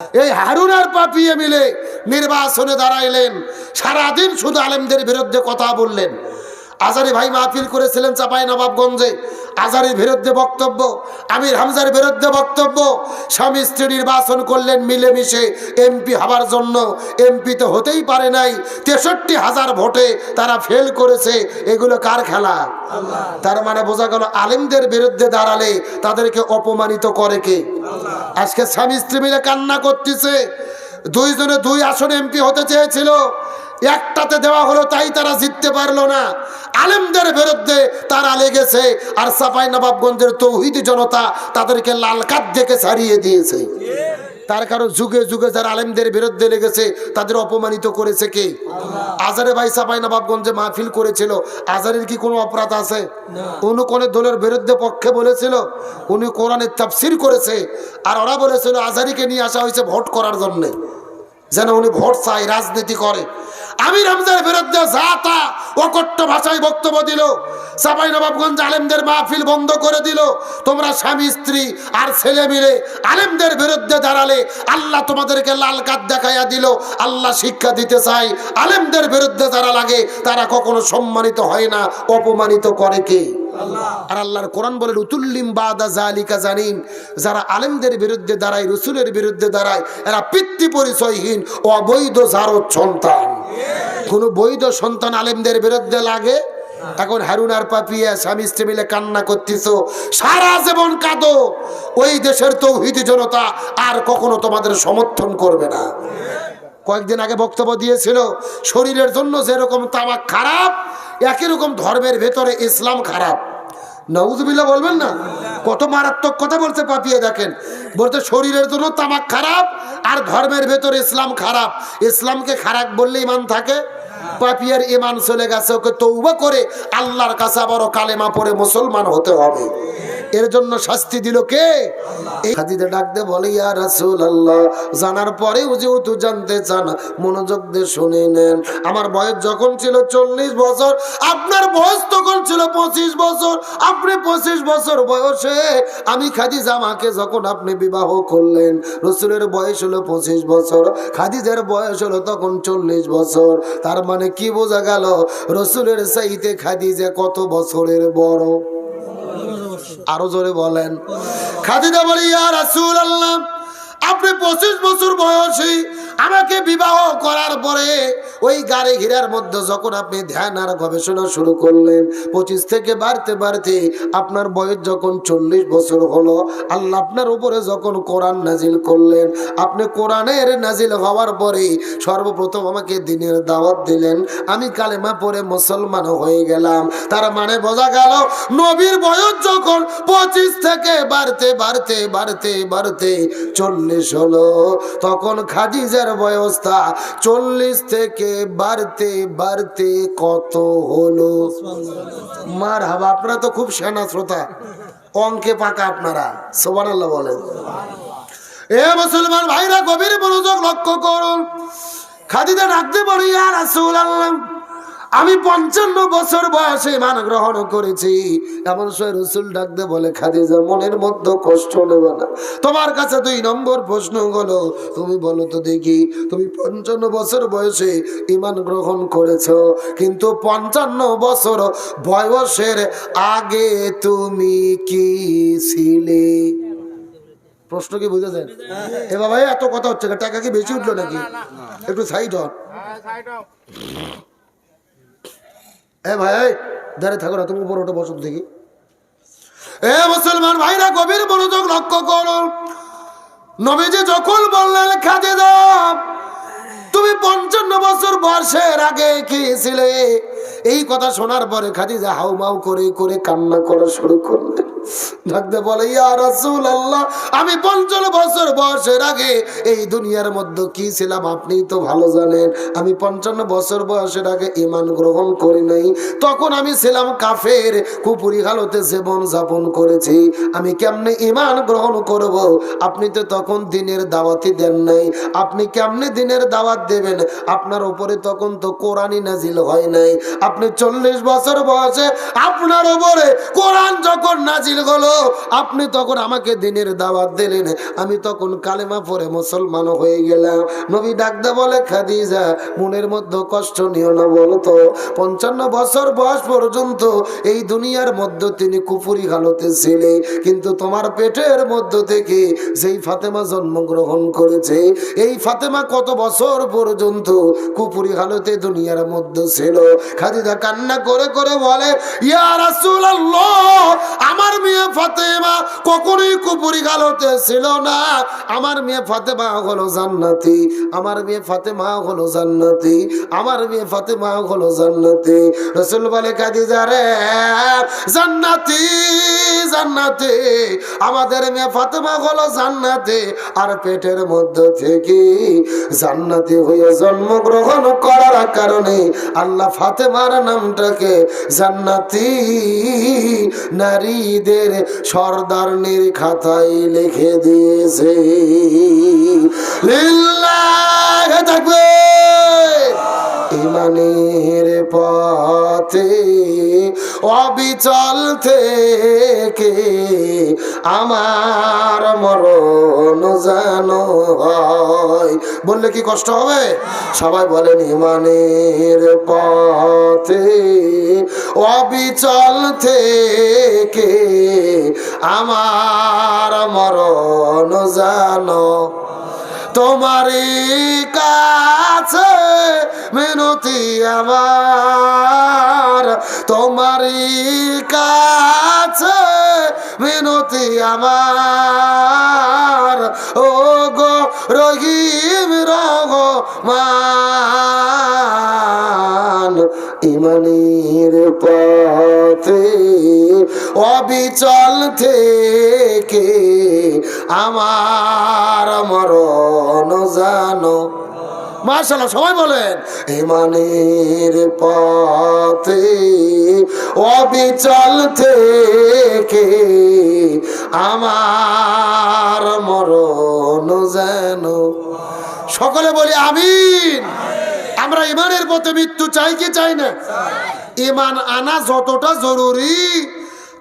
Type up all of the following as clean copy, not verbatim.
এই হারুন আর পাপিয়ে মিলে নির্বাচনে দাঁড়াইলেন, সারাদিন শুধু আলেমদের বিরুদ্ধে কথা বললেন। আজারি ভাই মাহফিল করেছিলেন চাঁপাইনবাবগঞ্জে, আজারির বিরুদ্ধে বক্তব্য, আমির হামজার বিরুদ্ধে বক্তব্য। স্বামী স্ত্রী নির্বাচন করলেন মিলেমিশে এমপি হবার জন্য। এমপি তো হতেই পারে নাই, ৬৩,০০০ ভোটে তারা ফেল করেছে। এগুলো কার খেলা? তার মানে বোঝা গেল আলেমদের বিরুদ্ধে দাঁড়ালে তাদেরকে অপমানিত করে কে? আজকে স্বামী স্ত্রী মিলে কান্না করতেছে। দুইজনে ২ আসনে এমপি হতে চেয়েছিল, একটাতে দেওয়া হলো, তাই তারা জিততে পারলো না। আলেমদের বিরুদ্ধে তারা লেগেছে, আর চাঁপাইনবাবগঞ্জের তৌহিদি জনতা তাদেরকে লাল কার্ড দেখে ছাড়িয়ে দিয়েছে। তার কারণ যুগে যুগে যারা আলেমদের বিরুদ্ধে লেগেছে তাদের অপমানিত করেছে কে? আজারে ভাই চাঁপাইনবাবগঞ্জে মাহফিল করেছিল, আজারের কি কোনো অপরাধ আছে? উনি কোন দলের বিরুদ্ধে পক্ষে বলেছিল? উনি কোরআনের তাফসীর করেছে, আর ওরা বলেছিল আজারিকে নিয়ে আসা হয়েছে ভোট করার জন্য, যেন উনি ভোট চাই, রাজনীতি করে। আমির হামজার বিরুদ্ধে যা তা অকট্য ভাষায় বক্তব্য দিল। চাঁপাইনবাবগঞ্জ আলেমদের মাহফিল বন্ধ করে দিল। তোমরা স্বামী স্ত্রী আর ছেলে মিলে আলেমদের বিরুদ্ধে দাঁড়ালে আল্লাহ তোমাদেরকে লাল কার্ড দেখাইয়া দিল। আল্লাহ শিক্ষা দিতে চাই, আলেমদের বিরুদ্ধে যারা লাগে তারা কখনো সম্মানিত হয় না, অপমানিত করে কে? আর আল্লাহর কোরআন বলে উতুল্লিম বাদা জালিকা জানিন, যারা আলেমদের বিরুদ্ধে দাঁড়ায়, রসুলের বিরুদ্ধে দাঁড়ায়, এরা পিতৃ পরিচয়হীন অবৈধ জারদ সন্তান। কোন বৈধ সন্তান আলেমদের বিরুদ্ধে লাগে? এখন হারুন আর পাপিয়া স্বামী স্ত্রী মিলে কান্না করতেছ, সারা জীবন কাঁদো। ওই দেশের তৌহিদি জনতা আর কখনো তোমাদের সমর্থন করবে না। কয়েকদিন আগে বক্তব্য দিয়েছিল, শরীরের জন্য যেরকম তামাক খারাপ, একই রকম ধর্মের ভেতরে ইসলাম খারাপ। নাউজুবিল্লাহ বলবেন না? কত মারাত্মক কথা বলছে পাপিয়ে। দেখেন, বলতে শরীরের জন্য তামাক খারাপ আর ধর্মের ভেতরে ইসলাম খারাপ। ইসলামকে খারাপ বললে ইমান থাকে? পাপিয়ার ইমান চলে গেছে, ওকে তওবা করে আল্লাহর কাছে আবারও কালেমা পড়ে মুসলমান হতে হবে। এর জন্য শাস্তি দিল কে? খাদিজা ডাক দে বলে, ইয়া রাসূলুল্লাহ, জানার পরেও যেহেতু জানতে চান, মনোযোগ দিয়ে শুনে নেন। আমার বয়স যখন ছিল 40 বছর, আপনার বয়স তখন ছিল 25 বছর। আপনি 25 বছর বয়সে আমি খাদিজা মাকে যখন আপনি বিবাহ করলেন, রাসূলের বয়স হলো 25 বছর, খাদিজার বয়স হলো তখন 40 বছর। তার মানে কি বোঝা গেল? রাসূলের চাইতে খাদিজা কত বছরের বড়? আরো জোরে বলেন। খাদিজা বলি, ইয়া রাসূলুল্লাহ, আপনি 25 বছর বয়সী আমাকে বিবাহ করার পরে ওই গাড়ি ঘিরার মধ্যে যখন আপনি ধ্যান আর গবেষণা শুরু করলেন, 25 থেকে বাড়তে বাড়তে আপনার বয়স যখন 40 বছর হলো, আল্লাহ আপনার উপরে যখন কোরআন নাজিল করলেন, আপনি কোরআনের নাজিল হওয়ার পরে সর্বপ্রথম আমাকে দ্বীনের দাওয়াত দিলেন, আমি কালেমা পড়ে মুসলমান হয়ে গেলাম। তার মানে বোঝা গেল নবীর বয়স যখন 25 থেকে বাড়তে বাড়তে বাড়তে বাড়তে 40 হলো, তখন খাদিজার বয়সটা 40 থেকে বাড়তে বাড়তে কত হলো? মারহাবা। আপনারা তো খুব সেনা শ্রোতা, অঙ্কে পাকা আপনারা, সুবহানাল্লাহ বলেন। এ মুসলমান ভাইরা, গভীর মনোযোগ লক্ষ্য করুন। খাদিজা ডাকতে বলি, ইয়া রাসূলুল্লাহ, আমি 55 বছর বয়সে ঈমান গ্রহণ করেছি। এমন সময় রাসূল ডাকতে বলে, খাদিজা, মনের মধ্যে কষ্ট নেবে না। তোমার কাছে 2 নম্বর প্রশ্ন হলো, তুমি বলো তো দেখি, তুমি 55 বছর বয়সে ঈমান গ্রহণ করেছো, কিন্তু 55 বছর বয়সের আগে তুমি কি ছিলে? প্রশ্ন কি বুঝেছেন? এ বাবা, এত কথা হচ্ছে, টাকা কি বেশি উঠলো নাকি? একটু সাইড হন। এ ভাই, দাঁড়িয়ে থাকো না, তুমি উপর ওটা বসো দেখি। এ মুসলমান ভাইরা, গভীর মনোযোগ লক্ষ্য করুন। নবীজি যখন বললেন, খাদিজা, তুমি 55 বছর বয়সের আগে কি ছিলে, এই কথা শোনার পরে খাদিজা হাউমাউ করে করে কান্না করা শুরু করলেন। ডাকতে বলে, ইয়া রাসূলুল্লাহ, আমি 55 বছর বয়সের আগে এই দুনিয়ার মধ্যে কি ছিলাম আপনি তো ভালো জানেন। আমি 55 বছর বয়সের আগে ঈমান গ্রহণ করি নাই। তখন আমি ছিলাম কাফের, কুফরি হালতে জীবন যাপন করেছি। আমি কেমনে ঈমান গ্রহণ করব? আপনি তো তখন দ্বীনের দাওয়াতই দেন নাই। আপনি কেমনে দ্বীনের দাওয়াত দেবেন? আপনার উপরে তখন তো কোরআনই নাজিল হয় নাই। আপনি 40 বছর বয়সে আপনার উপরে কোরআন যখন নাজিল নাজিল হলো, আপনি তখন আমাকে দিনের দাওয়াত দিলেন, আমি তখন কালেমা পড়ে মুসলমান হয়ে গেলাম। নবী ডাকতে বলে, খাদিজা মনের মধ্যে কষ্ট নিও না, বলতো 55 বছর বয়স পর্যন্ত এই দুনিয়ার মধ্যে তিনি কুফরি হালতে ছিলে, কিন্তু তোমার পেটের মধ্য থেকে যেই ফাতেমা জন্মগ্রহণ করেছে, এই ফাতেমা কত বছর পর্যন্ত কুফরি হালতে দুনিয়ার মধ্যে ছিল। খাদিজা কান্না করে করে বলে, ইয়া রাসূলুল্লাহ, আমার মেয়ে ফাতেমা কখনোই কুফরি হালতে ছিল না, আমার মেয়ে ফাতেমা হলো জান্নাতি, আমার মেয়ে ফাতেমা হলো জান্নাতি, আমার মেয়ে ফাতেমা হলো জান্নাতি। রাসূল বলে, খাদিজা রে, জান্নাতি জান্নাতি, আমাদের মেয়ে ফাতেমা হলো জান্নাতি, আর পেটের মধ্যে থেকে জান্নাতি হয়ে জন্মগ্রহণ করার কারণে আল্লাহ ফাতেমার নামটাকে জান্নাতি নারীদের সর্দারনির খাতায় লিখে দিয়েছে। লিল্লাহ তাকবীর। ইমানের পথে অবিচল থেকে আমার মরণ জানো হয়। বললে কি কষ্ট হবে? সবাই বলেন, ইমানের পথে অবিচল থেকে আমার মরণ জানো, তোমারই কাছে মিনতি আমার, তোমারই কাছে মিনতি আমার, ও গো রহিম রহমান। ইমানের পথে অবিচল থেকে আমার মরণ জানো। মাশাআল্লাহ, সবাই বলেন, ইমানের পথে অবিচল থেকে আমার মরণ জানো। সকলে বলি আমিন। আমরা ইমানের পথে মৃত্যু চাই কি চাই না? ইমান আনা যতটা জরুরি,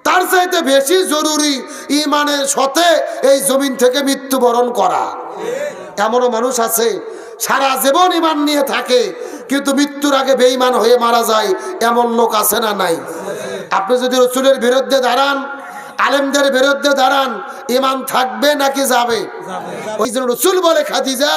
তার চাইতে বেশি জরুরি ইমানের সাথে এই জমিন থেকে মৃত্যুবরণ করা। এমনও মানুষ আছে সারা জীবন ইমান নিয়ে থাকে, কিন্তু মৃত্যুর আগে বেঈমান হয়ে মারা যায়। এমন লোক আছে না নাই? আপনি যদি রাসূলের বিরুদ্ধে দাঁড়ান, আলেমদের বিরুদ্ধে দাঁড়ান, ইমান থাকবে নাকি যাবে? ওই জন্য রাসূল বলে, খাদিজা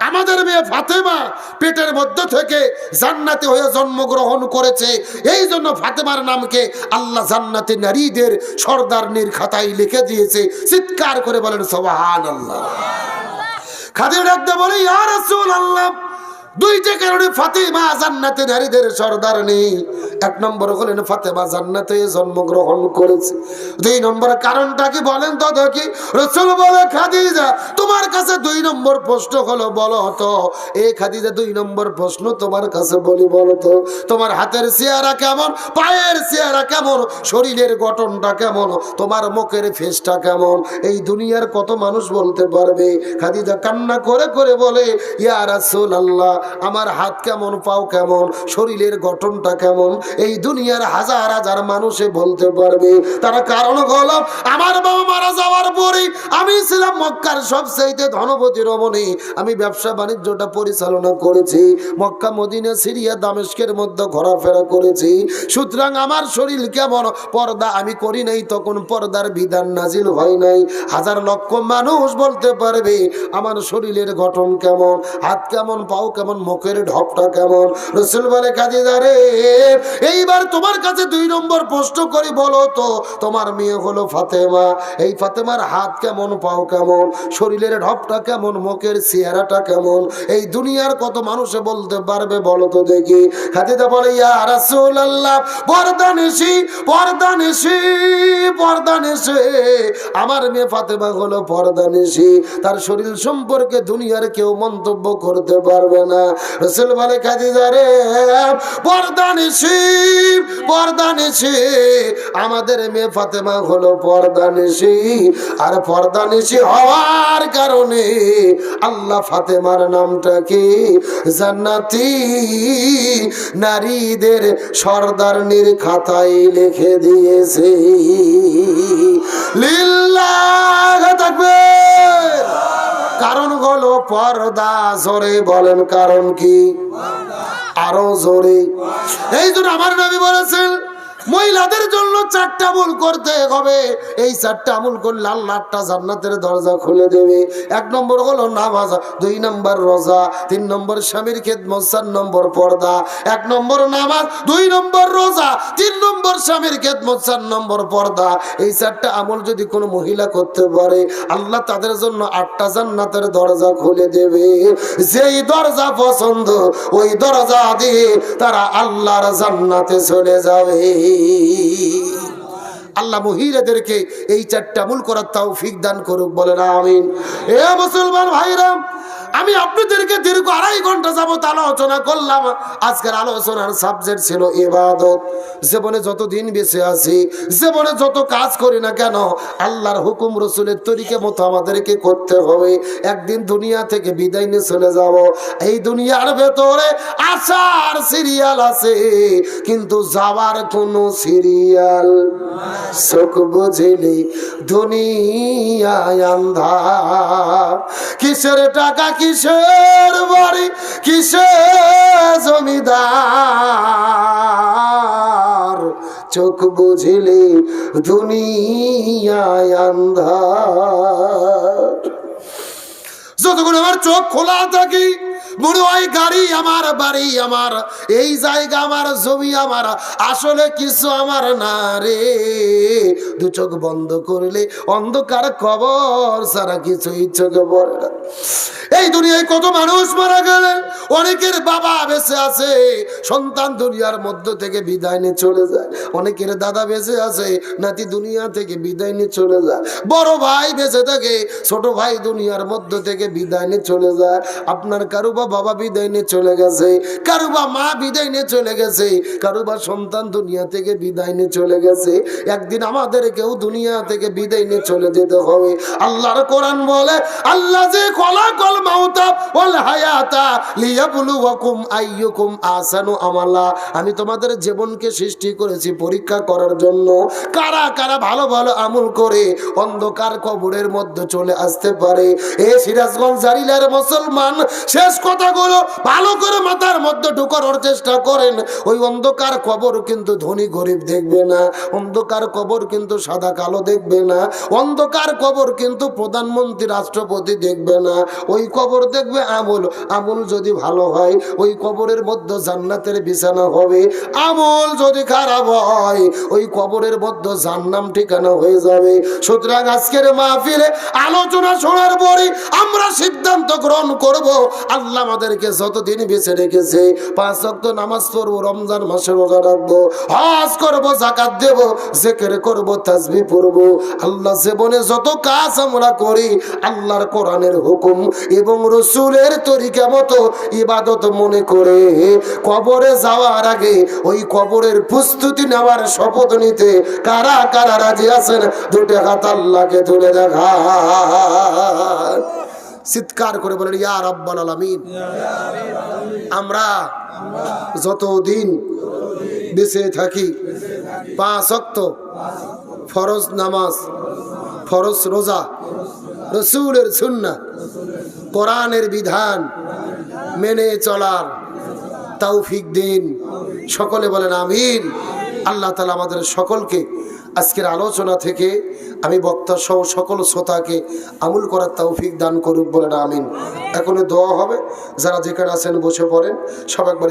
আমাদের মেয়ে ফাতেমা পেটের মধ্য থেকে জান্নাতি হয়ে জন্মগ্রহণ করেছে, এই জন্য ফাতেমার নামকে আল্লাহ জান্নাতি নারীদের সর্দারনির খাতায় লিখে দিয়েছে। চিৎকার করে বলেন সুবহানাল্লাহ। খাদিজা ডাকতে বলে, ইয়া রাসূলুল্লাহ, দুইটা কারণে ফাতেমা জান্নাতে নারীদের সর্দারনি। এক নম্বর হলেন ফাতেমা জান্নাতে জন্মগ্রহণ করেছে। দুই নম্বর কারণটা কি বলেন তো দেখি? রাসূল বলে, খাদিজা তোমার কাছে দুই নম্বর প্রশ্ন হলো, বলো তো এই খাদিজা, দুই নম্বর প্রশ্ন তোমার কাছে বলি, বলো তো তোমার হাতের চেহারা কেমন, পায়ের চেহারা কেমন, শরীরের গঠনটা কেমন, তোমার মুখের ফেসটা কেমন? এই দুনিয়ার কত মানুষ বলতে পারবে? খাদিজা কান্না করে করে বলে, ইয়া রাসূলুল্লাহ, আমার হাত কেমন, পাও কেমন, শরীরের গঠনটা কেমন, এই দুনিয়ার হাজার হাজার মানুষে বলতে পারবে। তার কারণ হলো, আমার বাবা মারা যাওয়ার পরে আমি ছিলাম মক্কার সবচেয়ে ধনপতি রমণী, আমি ব্যবসা বাণিজ্যটা পরিচালনা করেছি, মক্কা, মদিনা, সিরিয়া, দামেস্কের মধ্যে ঘোরাফেরা করেছি। সুতরাং আমার শরীর কেমন, পর্দা আমি করি নাই, তখন পর্দার বিধান নাজিল হয় নাই। হাজার লক্ষ মানুষ বলতে পারবে আমার শরীরের গঠন কেমন, হাত কেমন, পাও কেমন, মুখের ঢপটা কেমন। রাসূল বলে, খাদিজা রে, এইবার তোমার কাছে দুই নম্বর প্রশ্ন করি, বলো তো তোমার মেয়ে হলো ফাতেমা, এই ফাতেমার হাত কেমন, পাও কেমন, শরীরের ঢপটা কেমন, মুখের চেহারাটা কেমন, এই দুনিয়ার কত মানুষে বলতে পারবে, বলো তো দেখি। খাদিজা বলে, ইয়া রাসূলুল্লাহ, পর্দা নিশি, পর্দা নিশি, পর্দা নিশি, আমার মেয়ে ফাতেমা হলো পর্দা নিশি, তার শরীর সম্পর্কে দুনিয়ার কেউ মন্তব্য করতে পারবে না। রাসূল বলে খাদিজা রে পর্দানিশী পর্দানিশী আমাদের মেয়ে ফাতেমা হলো পর্দানিশী আর পর্দানিশী হওয়ার কারণে আল্লাহ ফাতেমার নামটাকে জান্নাতি নারীদের সরদারনির খাতায় লিখে দিয়েছে লিল্লাহ তাকবীর কারণ হলো পর্দা জোরে বলেন কারণ কি আরো জোরে এই জন্য আমার নবী বলেছেন মহিলাদের জন্য 4টা আমল করতে হবে এই 4টা আমল করলে আল্লাহ 8টা জান্নাতের দরজা খুলে দেবে 1 নম্বর হলো নামাজ 2 নম্বর রোজা 3 নম্বর স্বামীর খেদমত 4 নম্বর পর্দা 1 নম্বর নামাজ 2 নম্বর রোজা 3 নম্বর স্বামীর খেদমত 4 নম্বর পর্দা এই 4টা আমল যদি কোনো মহিলা করতে পারে আল্লাহ তাদের জন্য 8টা জান্নাতের দরজা খুলে দেবে যেই দরজা পছন্দ ওই দরজা দিয়ে তারা আল্লাহর জান্নাতে চলে যাবে আল্লাহ মহিলাদেরকে এই 4টা আমল করার তৌফিক দান করুক বলেন আমিন এ মুসলমান ভাইরা আমি আপনাদেরকে দীর্ঘ 2.5 ঘন্টা যাবত আলোচনা করলাম আজকের আলোচনার সাবজেক্ট ছিল ইবাদত জীবনে যত দিন বেঁচে আছি জীবনে যত কাজ করি না কেন আল্লাহর হুকুম রাসূলের তরিকা মতো আমাদেরকে করতে হবে একদিন দুনিয়া থেকে বিদায় নিয়ে চলে যাব এই দুনিয়ার ভেতরে আসার সিরিয়াল আছে কিন্তু যাওয়ার কোনো সিরিয়াল চোখ বুঝিলে দুনিয়ায় আন্ধার কিসের টাকা কিসের বাড়ি কিসের জমিদার চোখ বুঝিলে দুনিয়ায় আন্ধার যতক্ষণ আমার চোখ খোলা থাকি মনে হয় গাড়ি আমার বাড়ি আমার এই জায়গা আমার জমি আমার আসলে কিছু আমার না রে 2 চোখ বন্ধ করলে অন্ধকার কবর ছাড়া কিছুই চোখে পড়ে না এই দুনিয়ায় কত মানুষ মারা গেলেন অনেকের বাবা বেঁচে আছে সন্তান দুনিয়ার মধ্য থেকে বিদায় নিয়ে চলে যায় অনেকের দাদা বেঁচে আছে নাতি দুনিয়া থেকে বিদায় নিয়ে চলে যায় বড় ভাই বেঁচে থাকে ছোট ভাই দুনিয়ার মধ্য থেকে বিদায় নিয়ে চলে যায় আপনার কারুবা বাবা বিদায় নিয়ে চলে গেছে কারুবা মা বিদায় নিয়ে চলে গেছে কারুবা সন্তান দুনিয়া থেকে বিদায় নিয়ে চলে গেছে একদিন আমাদেরকেও দুনিয়া থেকে বিদায় নিয়ে চলে যেতে হবে আল্লাহর কোরআন বলে আল্লাহ যে খলাকাল মাউতা ওয়াল হায়াতা লিয়াবলুয়াকুম আইয়ুকুম আহসানু আমালা আমি তোমাদের জীবনকে সৃষ্টি করেছি পরীক্ষা করার জন্য কারা কারা ভালো ভালো আমল করে অন্ধকার কবরের মধ্যে চলে আসতে পারে এই সিরাজগঞ্জ জারিলার মুসলমান শেষ কথাগুলো ভালো করে মাথার মধ্যে ঢোকানোর চেষ্টা করেন ওই অন্ধকার কবর কিন্তু ধনী গরিব দেখবে না অন্ধকার কবর কিন্তু সাদা কালো দেখবে না অন্ধকার কবর কিন্তু প্রধানমন্ত্রী রাষ্ট্রপতি দেখবে না ওই কবর দেখবে আমল আমল যদি ভালো হয় ওই কবরের মধ্যে জান্নাতের বিছানা হবে আমল যদি খারাপ হয় ওই কবরের মধ্যে জাহান্নাম ঠিকানা হয়ে যাবে সুতরাং আজকের মাহফিলে আলোচনা শোনার পরে আমরা সিদ্ধান্ত গ্রহণ করব আল্লাহ আমাদেরকে যতদিন বেঁচে রেখেছে 5 ওয়াক্ত নামাজ পড়বো রমজান মাসে রোজা রাখবো হজ করবো যাকাত দেব জিকির করব তাসবিহ পড়ব আল্লাহ জীবনে যত কাজ আমরা করি আল্লাহর কোরআনের হুকুম এবং রাসূলের তরিকা মতো ইবাদত মনে করে কবরে যাওয়ার আগে ওই কবরের প্রস্তুতি নেওয়ার শপথ নিতে কারা কারা রাজি আছেন 2টা হাত আল্লাহকে তুলে দেখা চিৎকার করে বলেন ইয়া রাব্বাল আলামিন আমরা যতদিন বেঁচে থাকি 5 ওয়াক্ত ফরজ নামাজ ফরজ রোজা রাসূলের সুন্নাহ কোরআনের বিধান মেনে চলার তৌফিক দিন সকলে বলেন আমিন আল্লাহ তাআলা আমাদের সকলকে আজকের আলোচনা থেকে আমি বক্তা সহ সকল শ্রোতাকে আমল করার তৌফিক দান করুক বলেন আমিন এখন দোয়া হবে যারা যেখানে আছেন বসে পড়েন সব একবার